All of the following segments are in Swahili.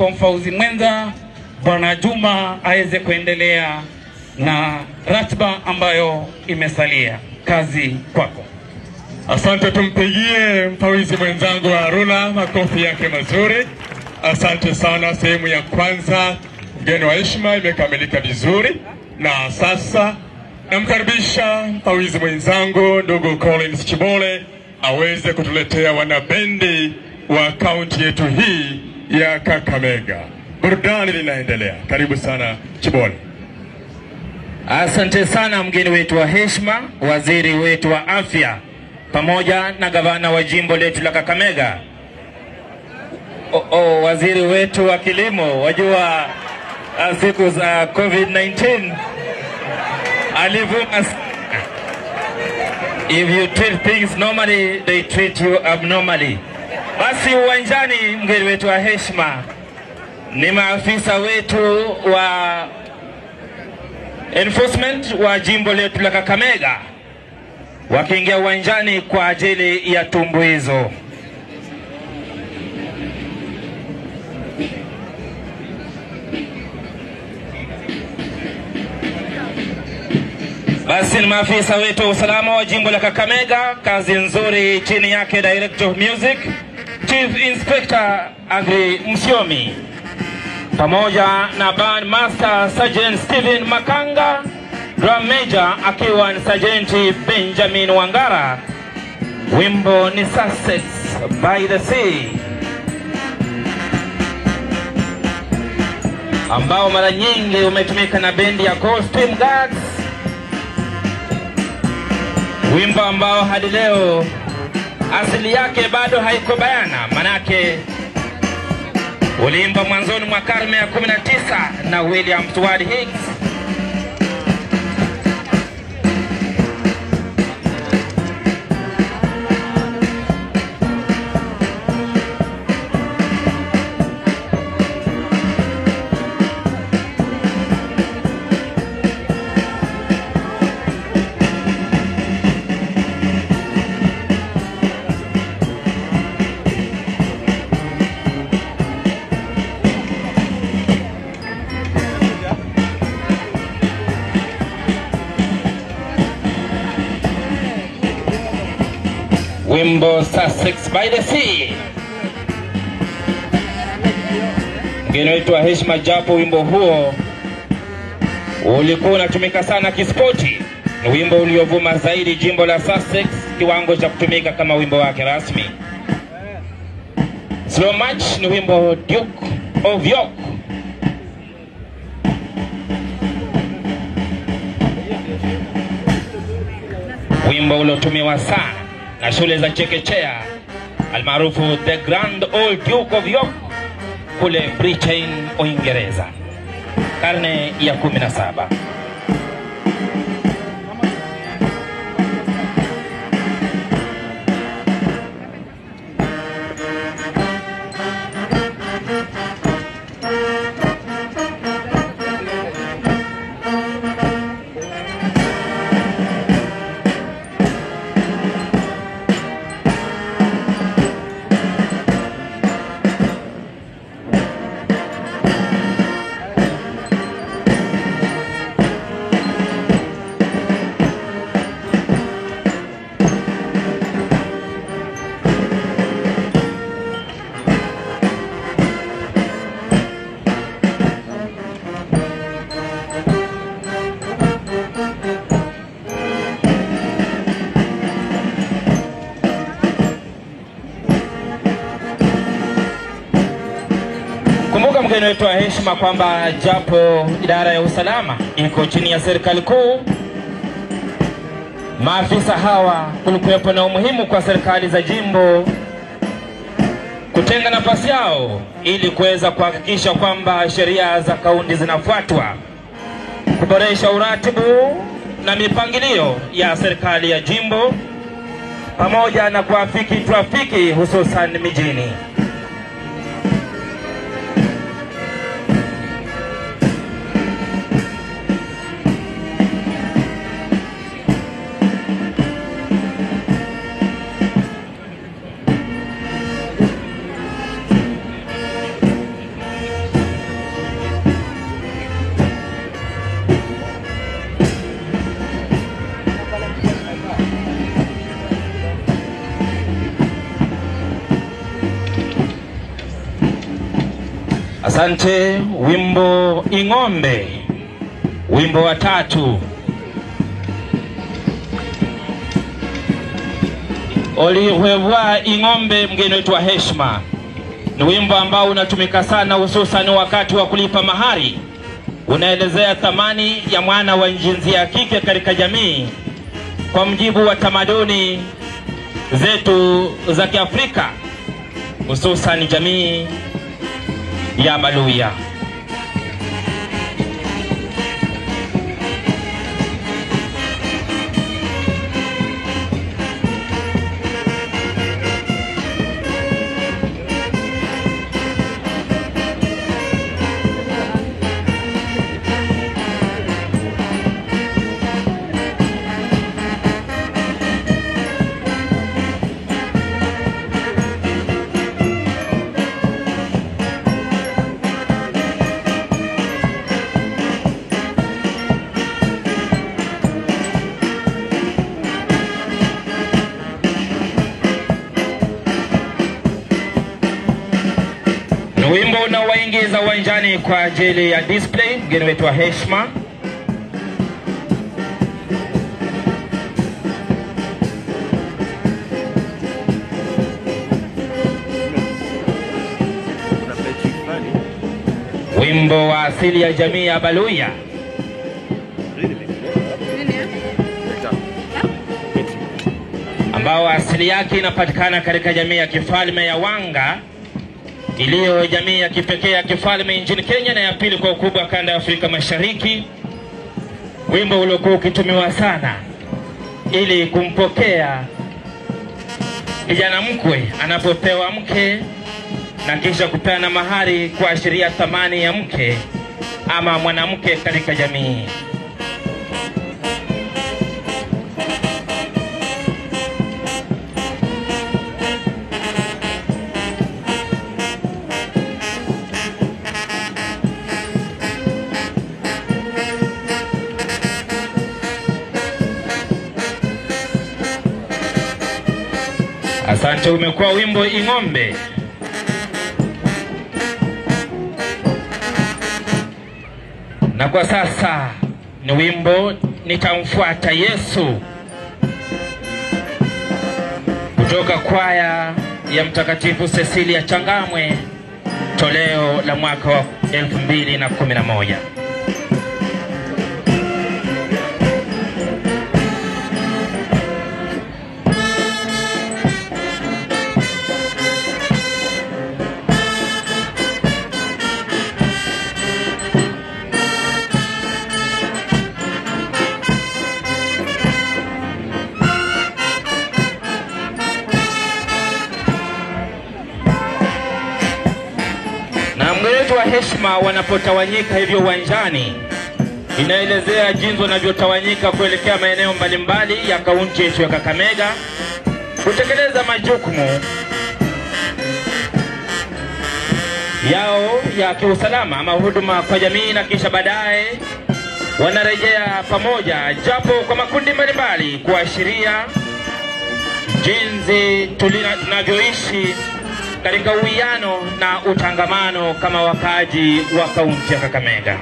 kwa mfauzi mwenza Bwana Juma aweze kuendelea na ratiba ambayo imesalia. Kazi kwako. Asante, tumpigie mfauzi mwenzangu Haruna makofi yake mazuri. Asante sana. Sehemu ya kwanza mgeni wa heshima imekamilika vizuri, na sasa namkaribisha mfauzi mwenzangu ndugu Collins Chibole aweze kutuletea wanabendi wa kaunti yetu hii ya Kakamega. Burudani linaendelea. Karibu sana Chibole. Asante sana mgeni wetu wa heshima, waziri wetu wa afya pamoja na gavana wa jimbo letu la Kakamega. Waziri wetu wa kilimo, wajua siku za COVID-19 alivuma. If you treat things normally, they treat you abnormally. Basi uwanjani mgeni wetu wa heshima ni maafisa wetu wa enforcement wa jimbo letu la Kakamega wakiingia uwanjani kwa ajili ya tumbuizo. Basi ni maafisa wetu wa usalama wa jimbo la Kakamega, kazi nzuri chini yake Director of Music Chief Inspector Agri Msiomi, pamoja na Band Master Sergeant Steven Makanga, Drum Major akiwa ni Sergeant Benjamin Wangara. Wimbo ni Sussex by the Sea, ambao mara nyingi umetumika na bendi ya Coldstream Guards. Wimbo ambao hadi leo asili yake bado haiko bayana, manake uliimba mwanzoni mwa karne ya 19 na William Stuart Hicks. Wimbo Sussex by the Sea. Mgeni wetu wa heshima, japo wimbo huo ulikuwa unatumika sana kispoti, ni wimbo uliovuma zaidi jimbo la Sussex kiwango cha kutumika kama wimbo wake rasmi. Slow March ni wimbo Duke of York. Wimbo uliotumiwa sana na shule za chekechea almaarufu The Grand Old Duke of York kule Britain, Uingereza, karne ya 17. Kumbuka mgeni wetu wa heshima kwamba japo idara ya usalama iko chini ya serikali kuu, maafisa hawa kulikuwepo na umuhimu kwa serikali za jimbo kutenga nafasi yao ili kuweza kuhakikisha kwamba sheria za kaunti zinafuatwa, kuboresha uratibu na mipangilio ya serikali ya jimbo pamoja na kuafiki trafiki hususan mijini. Asante. Wimbo Ing'ombe, wimbo wa 3. Olihwewa Ing'ombe, mgeni wetu wa heshima. Ni wimbo ambao unatumika sana hususan wakati wa kulipa mahari. Unaelezea thamani ya mwana wa jinsia ya kike katika jamii kwa mjibu wa tamaduni zetu za Kiafrika, hususan jamii ya Baluya. Wimbo unaowaingiza uwanjani kwa ajili ya display, mgeni wetu wa heshima. Wimbo wa asili ya jamii ya Baluya. Ambao asili yake inapatikana katika jamii ya kifalme ya Wanga, iliyo jamii ya kipekee ya kifalme nchini Kenya na ya pili kwa ukubwa kanda ya Afrika Mashariki. Wimbo uliokuwa ukitumiwa sana ili kumpokea kijana mkwe anapopewa mke na kisha kupeana mahari kuashiria thamani ya mke ama mwanamke katika jamii. Asante. Umekuwa wimbo Ing'ombe. Na kwa sasa ni wimbo Nitamfuata Yesu, kutoka kwaya ya Mtakatifu Cecilia Changamwe, toleo la mwaka wa 2011. Wa heshima wanapotawanyika hivyo uwanjani, inaelezea jinsi wanavyotawanyika kuelekea maeneo mbalimbali ya kaunti yetu ya Kakamega kutekeleza majukumu yao ya kiusalama ama huduma kwa jamii, na kisha baadaye wanarejea pamoja japo kwa makundi mbalimbali kuashiria jinsi tunavyoishi katika uwiano na utangamano kama wakaji wa kaunti ya Kakamega.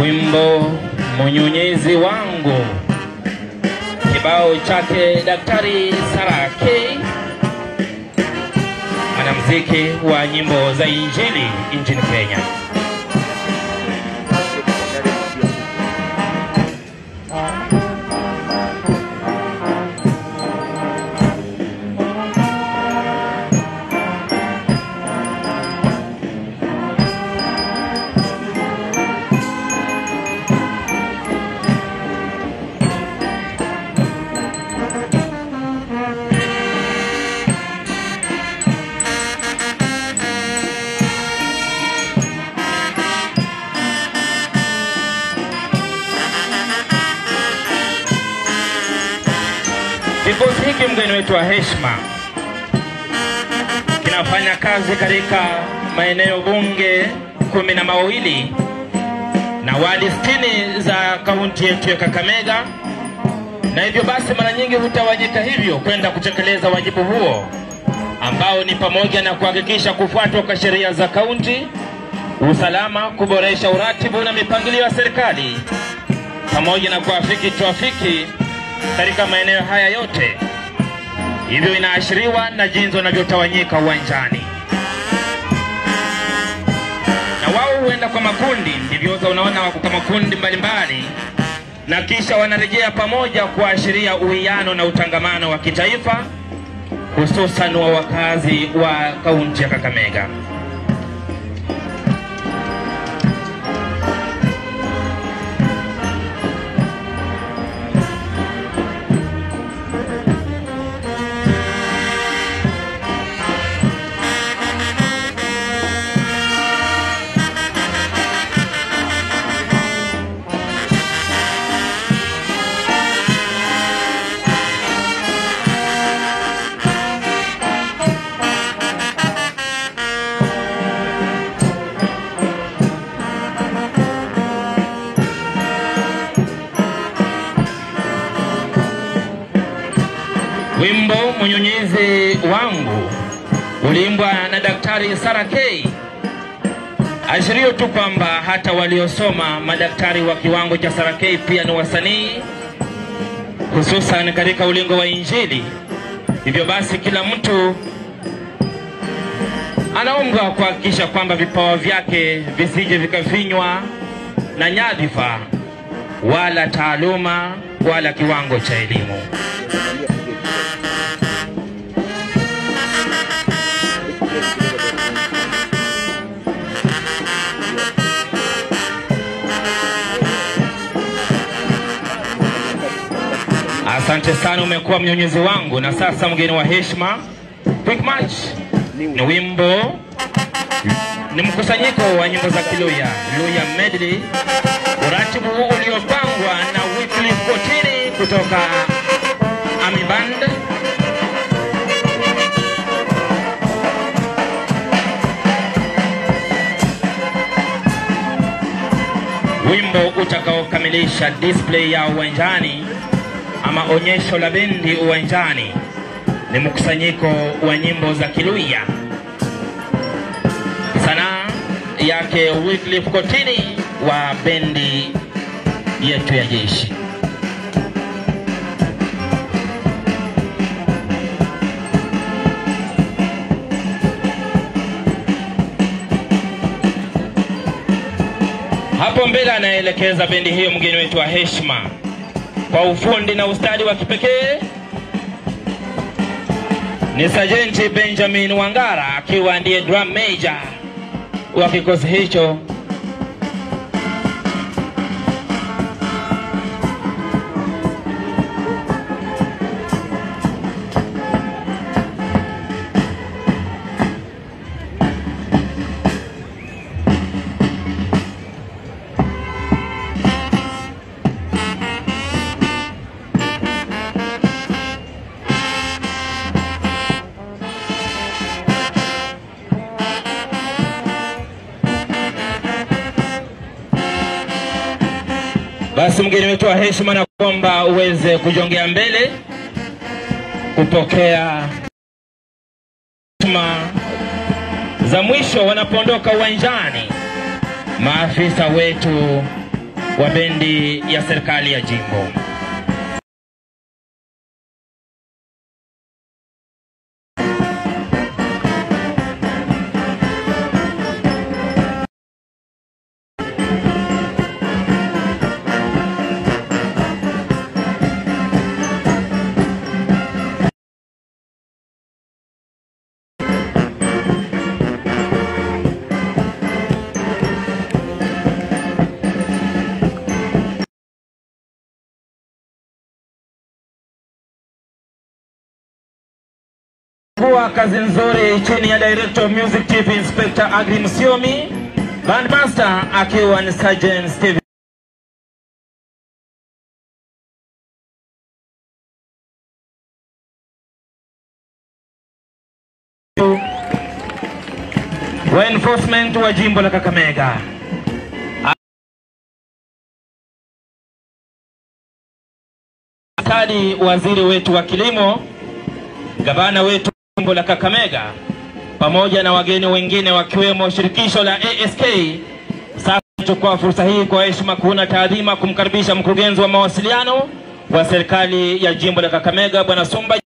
Wimbo Mnyonyezi Wangu, kibao chake Daktari Saraki, mwanamuziki wa nyimbo za Injili nchini Kenya. Kikosi hiki mgeni wetu wa heshima kinafanya kazi katika maeneo bunge 12 na wadi 60 za kaunti yetu ya Kakamega, na hivyo basi mara nyingi hutawanyika hivyo kwenda kutekeleza wajibu huo ambao ni pamoja na kuhakikisha kufuatwa kwa sheria za kaunti, usalama, kuboresha uratibu na mipangilio ya serikali, pamoja na kuafiki trafiki katika maeneo haya yote. Hivyo inaashiriwa na jinsi wanavyotawanyika uwanjani, na wao huenda kwa makundi. Ndivyo unaona wako kwa makundi mbalimbali, na kisha wanarejea pamoja kuashiria uwiano na utangamano wa kitaifa, hususan wa wakazi wa kaunti ya Kakamega. Wimbo Mnyunyizi Wangu uliimbwa na Daktari Sarah K. Ashirio tu kwamba hata waliosoma madaktari wa kiwango cha Sarah K pia ni wasanii, hususan katika ulingo wa Injili. Hivyo basi kila mtu anaombwa kuhakikisha kwamba vipawa vyake visije vikafinywa na nyadhifa wala taaluma wala kiwango cha elimu. Asante sana, umekuwa mnyonyezi wangu. Na sasa mgeni wa heshima, Quick March ni wimbo, ni mkusanyiko wa nyimbo za Kiluya, Luya Medley, uratibu uliopangwa na Wycliffe Kotini kutoka Army Band. Wimbo utakaokamilisha display ya uwanjani ama onyesho la bendi uwanjani ni mkusanyiko wa nyimbo za Kiluya, sanaa yake Wycliffe Kotini wa bendi yetu ya jeshi. Hapo mbele anaelekeza bendi hiyo mgeni wetu wa heshima kwa ufundi na ustadi wa kipekee ni Sergeant Benjamin Wangara, akiwa ndiye drum major wa kikosi hicho. Basi mgeni wetu wa heshima na kuomba uweze kujongea mbele kupokea heshima za mwisho wanapoondoka uwanjani maafisa wetu wa bendi ya serikali ya jimbo. kwa kazi nzuri chini ya Director of Music Chief Inspector Agri Musyomi, Bandmaster akiwa ni Sergeant Steven. Wa enforcement wa jimbo la Kakamega. Kadi waziri wetu wa kilimo, gavana wetu jimbo la Kakamega, pamoja na wageni wengine wakiwemo shirikisho la ASK. Sasa chukua fursa hii kwa heshima kuona taadhima kumkaribisha mkurugenzi wa mawasiliano wa serikali ya jimbo la Kakamega Bwana Sumba